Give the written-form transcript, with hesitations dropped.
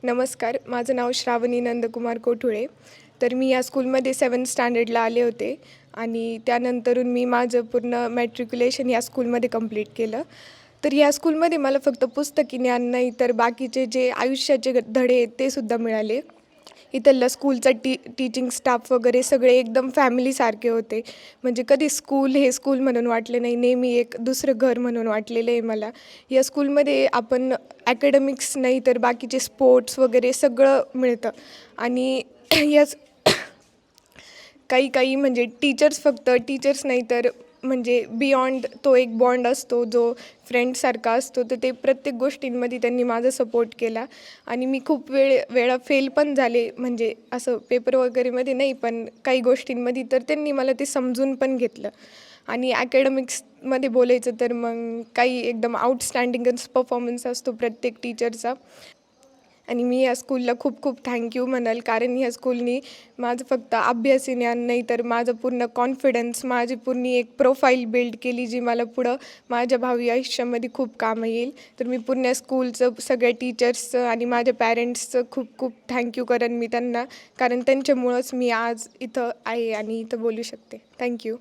नमस्कार, माझं नाव श्रावणी नंदकुमार कोठुळे. तर मी या स्कूलमध्ये 7th स्टँडर्डला आले होते आणि त्यानंतरून मी माझं पूर्ण मॅट्रिक्युलेशन या स्कूलमध्ये कंप्लीट केलं. तर या स्कूलमध्ये मला फक्त पुस्तकी ज्ञान नाही तर बाकीचे जे आयुष्याचे धडे आहेत ते सुद्धा मिळाले. इथला स्कूलचा टीचिंग स्टाफ वगैरे सगळे एकदम फॅमिलीसारखे होते. म्हणजे कधी स्कूल हे स्कूल म्हणून वाटले नाही, नेहमी एक दुसरं घर म्हणून वाटलेलं आहे मला. या स्कूलमध्ये आपण ॲकॅडमिक्स नाही तर बाकीचे स्पोर्ट्स वगैरे सगळं मिळतं आणि याच काही काही म्हणजे फक्त टीचर्स नाही तर म्हणजे बियॉन्ड तो एक बॉन्ड असतो जो फ्रेंडसारखा असतो. तर ते प्रत्येक गोष्टींमध्ये त्यांनी माझा सपोर्ट केला आणि मी खूप वेळा फेल पण झाले, म्हणजे असं पेपर वगैरेमध्ये नाही पण काही गोष्टींमध्ये. तर त्यांनी मला ते समजून पण घेतलं. आणि ॲकॅडमिक्समध्ये बोलायचं तर मग काही एकदम आउटस्टँडिंगच परफॉर्मन्स असतो प्रत्येक टीचरचा. आणि मी या स्कूलला खूप खूप थँक्यू म्हणाल, कारण ह्या स्कूलनी माझं फक्त अभ्यासी ज्ञान नाही तर माझं पूर्ण कॉन्फिडन्स, माझी पूर्ण एक प्रोफाईल बिल्ड केली जी मला पुढं माझ्या भावी आयुष्यामध्ये खूप कामं येईल. तर मी पूर्ण स्कूलचं, सगळ्या टीचर्सचं आणि माझ्या पॅरेंट्सचं खूप खूप थँक्यू करेन मी त्यांना, कारण त्यांच्यामुळंच मी आज इथं आहे आणि इथं बोलू शकते. थँक्यू.